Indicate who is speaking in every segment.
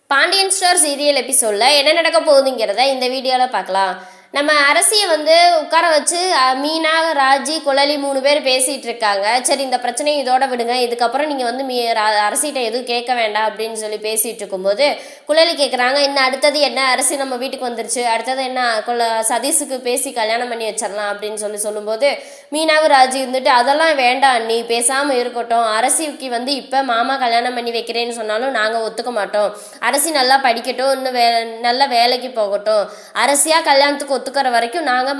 Speaker 1: Pandian star serial எபிசோடில் என்ன நடக்க போகுதுங்கிறத இந்த வீடியோவில் பார்க்கலாம். நம்ம அரசியை உட்கார வச்சு மீனா, ராஜி, குழலி 3 பேர் பேசிகிட்டு இருக்காங்க. சரி, இந்த பிரச்சனையை இதோட விடுங்க, இதுக்கப்புறம் நீங்கள் அரசிகிட்ட எதுவும் கேட்க வேண்டாம் அப்படின்னு சொல்லி பேசிகிட்டு இருக்கும்போது குழலி கேட்குறாங்க, இன்னும் அடுத்தது என்ன, அரசி நம்ம வீட்டுக்கு வந்துருச்சு, அடுத்தது என்ன, சதீஷுக்கு பேசி கல்யாணம் பண்ணி வச்சிடலாம் அப்படின்னு சொல்லும்போது மீனாவும் ராஜி இருந்துட்டு அதெல்லாம் வேண்டாம், நீ பேசாமல் இருக்கட்டும், அரசிக்கு இப்போ மாமா கல்யாணம் பண்ணி வைக்கிறேன்னு சொன்னாலும் நாங்கள் ஒத்துக்க மாட்டோம், அரசி நல்லா படிக்கட்டும், இன்னும் நல்ல வேலைக்கு போகட்டும், அரசியாக கல்யாணத்துக்கு ஒத்துக்கிற வரைக்கும் நாங்கள்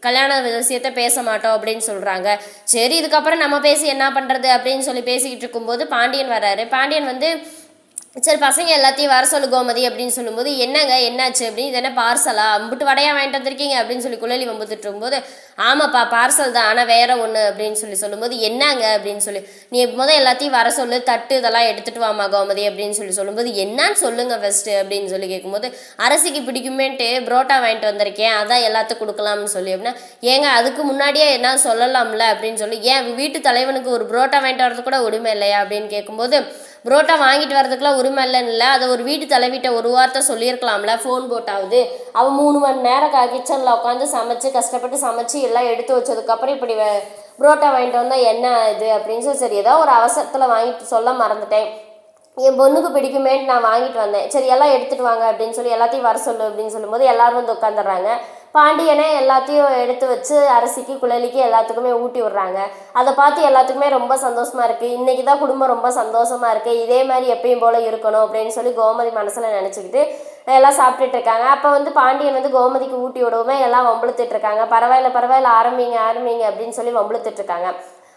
Speaker 1: கல்யாண விஷயத்த பேச மாட்டோம் அப்படின்னு சொல்கிறாங்க. சரி, இதுக்கப்புறம் நம்ம பேசி என்ன பண்ணுறது அப்படின்னு சொல்லி பேசிக்கிட்டு இருக்கும்போது பாண்டியன் வர்றாரு. பாண்டியன் சரி, பசங்க எல்லாத்தையும் வர சொல்லு கோமதி அப்படின்னு சொல்லும்போது, என்னங்க என்னாச்சு அப்படின்னு, இது என்ன பார்சலா, அம்பிட்டு வடையா வாங்கிட்டு வந்திருக்கீங்க அப்படின்னு சொல்லி குழலி வம்புத்துட்டு இருக்கும்போது, ஆமாப்பா பார்சல் தான், ஆனால் வேற ஒன்று அப்படின்னு சொல்லும்போது, என்னங்க அப்படின்னு சொல்லி, நீ எல்லாத்தையும் வர சொல்லு, தட்டு இதெல்லாம் எடுத்துட்டு வாமா கோமதி அப்படின்னு சொல்லும்போது, என்னன்னு சொல்லுங்க ஃபஸ்ட்டு அப்படின்னு சொல்லி கேட்கும்போது, அரசிக்கு பிடிக்குமேன்ட்டு புரோட்டா வாங்கிட்டு வந்திருக்கேன், அதான் எல்லாத்துக்கும் கொடுக்கலாம்னு சொல்லி. அப்படின்னா, ஏங்க அதுக்கு முன்னாடியே என்ன சொல்லலாம்ல அப்படின்னு சொல்லி, ஏன் வீட்டு தலைவனுக்கு ஒரு புரோட்டா வாங்கிட்டு வரது கூட உரிமை இல்லையா அப்படின்னு கேட்கும்போது, புரோட்டா வாங்கிட்டு வரதுக்குலாம் உரிமை இல்லைன்னு இல்லை, அதை ஒரு வீட்டு தலைவிட்ட ஒரு வார்த்தை சொல்லியிருக்கலாம்ல, ஃபோன் போட்டாவது. அவன் 3 மணி நேரம் கிச்சனில் உட்காந்து சமைச்சு கஷ்டப்பட்டு சமைச்சு எல்லாம் எடுத்து வச்சதுக்கப்புறம் இப்படி புரோட்டா வாங்கிட்டு வந்தால் என்ன இது அப்படின்னு சரி ஏதோ ஒரு அவசரத்தில் வாங்கிட்டு சொல்ல மறந்துட்டேன், என் பொண்ணுக்கு பிடிக்குமேன்ட்டு நான் வாங்கிட்டு வந்தேன், சரி எல்லாம் எடுத்துகிட்டு வாங்க அப்படின்னு சொல்லி எல்லாத்தையும் வர சொல்லு அப்படின்னு சொல்லும்போது எல்லாரும் உட்காந்துடுறாங்க. பாண்டியனே எல்லாத்தையும் எடுத்து வச்சு அரசிக்கு குழலிக்கு எல்லாத்துக்குமே ஊட்டி விடுறாங்க. அதை பார்த்து எல்லாத்துக்குமே ரொம்ப சந்தோஷமாக இருக்குது. இன்றைக்கி தான் குடும்பம் ரொம்ப சந்தோஷமாக இருக்குது, இதே மாதிரி எப்பயும் போல் இருக்கணும் அப்படின்னு சொல்லி கோமதி மனசில் நினச்சிக்கிட்டு எல்லாம் சாப்பிட்டுட்டு இருக்காங்க. அப்போ பாண்டியன் கோமதிக்கு ஊட்டி விடவுமே எல்லாம் வம்பளுத்துட்டு இருக்காங்க. பரவாயில்ல ஆரம்பிங்க அப்படின்னு சொல்லி வம்பளுத்துட்டு இருக்காங்க.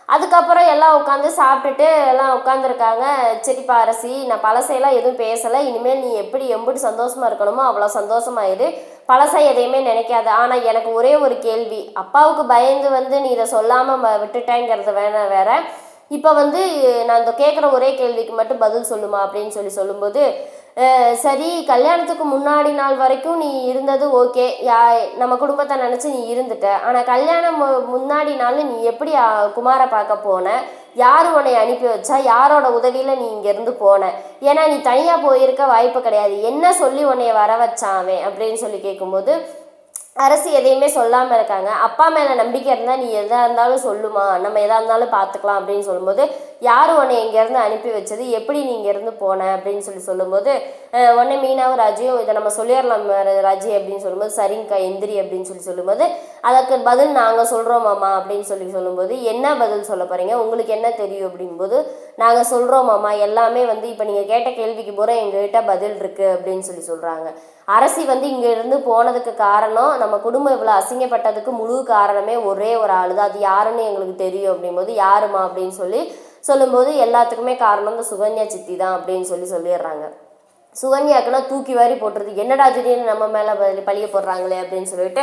Speaker 1: அதுக்கப்புறம் எல்லாம் உட்காந்து சாப்பிட்டுட்டு எல்லாம் உட்காந்துருக்காங்க. சரிப்பா அரசி, நான் பழசையெல்லாம் எதுவும் பேசலை, இனிமேல் நீ எப்படி எம்பிட்டு சந்தோஷமாக இருக்கணுமோ அவ்வளோ சந்தோஷமாயிரு, பழசை எதையுமே நினைக்காத. ஆனால் எனக்கு ஒரே ஒரு கேள்வி, அப்பாவுக்கு பயந்து நீ இதை சொல்லாமல் விட்டுட்டேங்கிறது வேற, இப்போ நான் இந்த கேட்குற ஒரே கேள்விக்கு மட்டும் பதில் சொல்லுமா அப்படின்னு சொல்லும்போது, சரி கல்யாணத்துக்கு முன்னாடி நாள் வரைக்கும் நீ இருந்தது ஓகே, நம்ம குடும்பத்தை நினச்சி நீ இருந்துட்ட, ஆனால் கல்யாணம் முன்னாடி நாள் நீ எப்படி குமாரை பார்க்க போன, யார் உன்னை அனுப்பி வச்சா, யாரோட உதவியில் நீ இங்கேருந்து போன, ஏன்னா நீ தனியாக போயிருக்க வாய்ப்பு கிடையாது, என்ன சொல்லி உன்னைய வர வச்சாவே அப்படின்னு சொல்லி கேட்கும்போது அரசு எதையுமே சொல்லாமல் இருக்காங்க. அப்பா மேலே நம்பிக்கை இருந்தால் நீ எதாக இருந்தாலும் சொல்லுமா, நம்ம எதாக இருந்தாலும் பார்த்துக்கலாம் அப்படின்னு சொல்லும்போது, யார் உன்னை இங்கேருந்து அனுப்பி வச்சது, எப்படி நீ இங்கேருந்து போன அப்படின்னு சொல்லும்போது, உடனே மீனாவும் ராஜியும் இதை நம்ம சொல்லிடலாம் ராஜி அப்படின்னு சொல்லும்போது, சரிங்கக்கா எந்திரி அப்படின்னு சொல்லும்போது, அதற்கு பதில் நாங்கள் சொல்கிறோமாம்மா அப்படின்னு சொல்லும்போது, என்ன பதில் சொல்ல போகிறீங்க, உங்களுக்கு என்ன தெரியும் அப்படிங்கும்போது, நாங்கள் சொல்கிறோமாம்மா எல்லாமே இப்போ நீங்கள் கேட்ட கேள்விக்கு பூரா எங்ககிட்ட பதில் இருக்குது அப்படின்னு சொல்கிறாங்க. அரசி இங்கே இருந்து போனதுக்கு காரணம், நம்ம குடும்பம் இவ்வளோ அசிங்கப்பட்டதுக்கு முழு காரணமே ஒரே ஒரு ஆள் தான், அது யாருன்னு எங்களுக்கு தெரியும் அப்படிங்கும்போது, யாருமா அப்படின்னு சொல்லும்போது, எல்லாத்துக்குமே காரணம் இந்த சுகன்யா சித்தி தான் அப்படின்னு சொல்லிடுறாங்க. சுகன்யாக்குன்னா தூக்கி வாரி போட்டுறது, என்னடா திடீர்னு நம்ம மேலே பழிய போடுறாங்களே அப்படின்னு சொல்லிட்டு,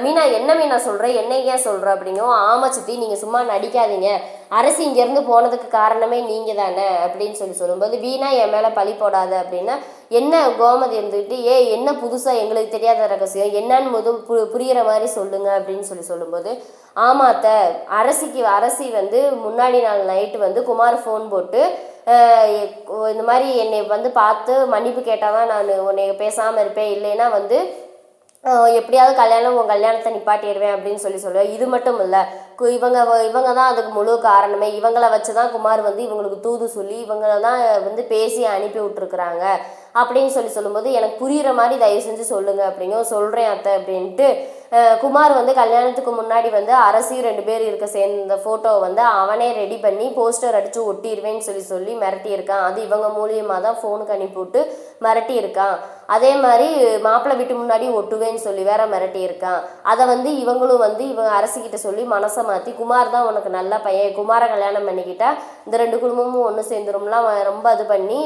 Speaker 1: மீனா என்ன மீனா சொல்கிறேன், என்ன ஏன் சொல்கிற அப்படிங்கவும், ஆமா சித்தி நீங்கள் சும்மா நடிக்காதீங்க, அரசி இங்கேருந்து போனதுக்கு காரணமே நீங்கள் தானே அப்படின்னு சொல்லும்போது, வீணா என் மேலே பழி போடாத அப்படின்னா, என்ன கோமதி இருந்துக்கிட்டு, என்ன புதுசாக எங்களுக்கு தெரியாத ரகசியம் என்னன்னு புரிகிற மாதிரி சொல்லுங்க அப்படின்னு சொல்லும்போது, ஆமாத்த அரசி முன்னாடி நாள் நைட்டு குமார் ஃபோன் போட்டு இந்த மாதிரி என்னை பார்த்து மன்னிப்பு கேட்டால் தான் நான் உன்னை பேசாமல் இருப்பேன், இல்லைன்னா எப்படியாவது உன் கல்யாணத்தை நிப்பாட்டிடுவேன் அப்படின்னு சொல்லுவேன். இது மட்டும் இல்லை, இவங்க தான் அதுக்கு முழு காரணமே, இவங்கள வச்சு தான் குமார் இவங்களுக்கு தூது சொல்லி இவங்கள தான் பேசி அனுப்பி விட்டுருக்குறாங்க அப்படின்னு சொல்லும்போது, எனக்கு புரிகிற மாதிரி தயவு செஞ்சு சொல்லுங்கள் அப்படிங்க. சொல்கிறேன் அத்தை அப்படின்ட்டு குமார் கல்யாணத்துக்கு முன்னாடி அரசி 2 பேர் இருக்க சேர்ந்த ஃபோட்டோவை அவனே ரெடி பண்ணி போஸ்டர் அடித்து ஒட்டிடுவேன்னு சொல்லி மிரட்டியிருக்கான். அது இவங்க மூலியமாக தான் ஃபோனுக்கு அனுப்பிவிட்டு மிரட்டியிருக்கான். அதே மாதிரி மாப்பிள்ளை வீட்டு முன்னாடி ஒட்டுவேன்னு சொல்லி வேற மிரட்டியிருக்கான். அதை இவங்களும் இவங்க அரசிக்கிட்ட சொல்லி மனசை மாற்றி, குமார் தான் உனக்கு நல்ல பையன், குமாரை கல்யாணம் பண்ணிக்கிட்டா இந்த 2 குடும்பமும் ஒன்று சேர்ந்துரும்லாம் ரொம்ப இது பண்ணி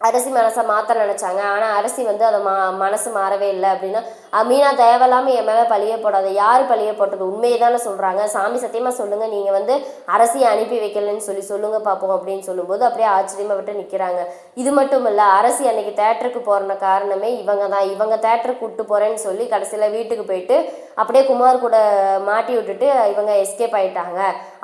Speaker 1: அரசி மனசை மாற்ற நினச்சாங்க. ஆனால் அரசி அதை மனசு மாறவே இல்லை அப்படின்னா, மீனா தேவையில்லாமல் என் மேலே பழிய போடாது, யார் பழிய போட்டது, உண்மையை தானே சொல்கிறாங்க, சாமி சத்தியமாக சொல்லுங்கள், நீங்கள் அரசியை அனுப்பி வைக்கலன்னு சொல்லுங்கள் பார்ப்போம் அப்படின்னு சொல்லும்போது அப்படியே ஆச்சரியமாக விட்டு நிற்கிறாங்க. இது மட்டும் இல்லை, அரசி அன்னைக்கு தேட்டருக்கு போகிற காரணமே இவங்க தான், இவங்க தேட்டருக்கு கூப்பிட்டு போகிறேன்னு சொல்லி கடைசியில் வீட்டுக்கு போயிட்டு அப்படியே குமார் கூட மாட்டி விட்டுட்டு இவங்க எஸ்கேப் ஆகிட்டாங்க.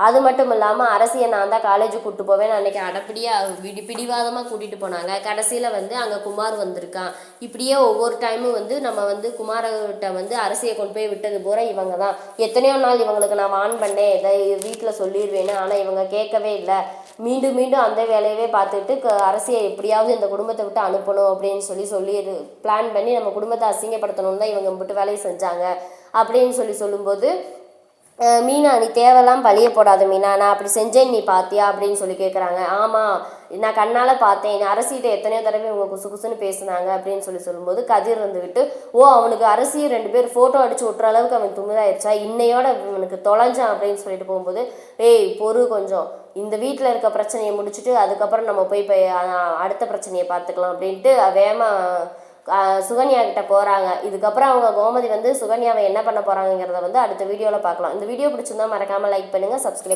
Speaker 1: அது மட்டும் இல்லாமல் அரசியை நான் தான் காலேஜுக்கு கூப்பிட்டு போவேன் அன்றைக்கி அடப்படியாக பிடிவாதமாக கூட்டிகிட்டு போனாங்க. கடைசியில் வந்து அங்கே குமார் வந்திருக்கான். இப்படியே ஒவ்வொரு டைமும் வந்து நம்ம வந்து குமார்கிட்ட வந்து அரசியை கொண்டு போய் விட்டது பூரா இவங்க தான். எத்தனையோ நாள் இவங்களுக்கு நான் வான் பண்ணேன், இதை வீட்டில் சொல்லிடுவேன்னு, ஆனால் இவங்க கேட்கவே இல்லை. மீண்டும் மீண்டும் அந்த வேலையவே பார்த்துட்டு அரசியை எப்படியாவது இந்த குடும்பத்தை விட்டு அனுப்பணும் அப்படின்னு சொல்லி பிளான் பண்ணி நம்ம குடும்பத்தை அசிங்கப்படுத்தணும்னு தான் இவங்க விட்டு வேலையை செஞ்சாங்க அப்படின்னு சொல்லும்போது, மீனா நீ தேவையெல்லாம் பழிய போடாத மீனா, நான் அப்படி செஞ்சேன் நீ பார்த்தியா அப்படின்னு சொல்லி கேட்குறாங்க. ஆமாம் நான் கண்ணால் பார்த்தேன், அரசிகிட்ட எத்தனையோ தடவை இவங்க குசு குசுன்னு பேசுனாங்க அப்படின்னு சொல்லும்போது கதிர் வந்துவிட்டு, ஓ அவனுக்கு அரசியை 2 பேர் ஃபோட்டோ அடித்து ஒட்டுற அளவுக்கு அவன் துணிதாயிருச்சா, இன்னையோட அவனுக்கு தொலைஞ்சான் அப்படின்னு சொல்லிட்டு போகும்போது, ஏய் பொறு கொஞ்சம், இந்த வீட்டில் இருக்க பிரச்சனையை முடிச்சுட்டு அதுக்கப்புறம் நம்ம போய் அடுத்த பிரச்சனையை பார்த்துக்கலாம் அப்படின்ட்டு வேகமாக சுகன்யா கிட்ட போகிறாங்க. இதுக்கப்புறம் அவங்க கோமதி வந்து சுகன்யாவை என்ன பண்ண போகிறாங்கிறத வந்து அடுத்த வீடியோவில் பார்க்கலாம். இந்த வீடியோ பிடிச்சிருந்தா மறக்காமல் லைக் பண்ணுங்கள், சப்ஸ்கிரைப்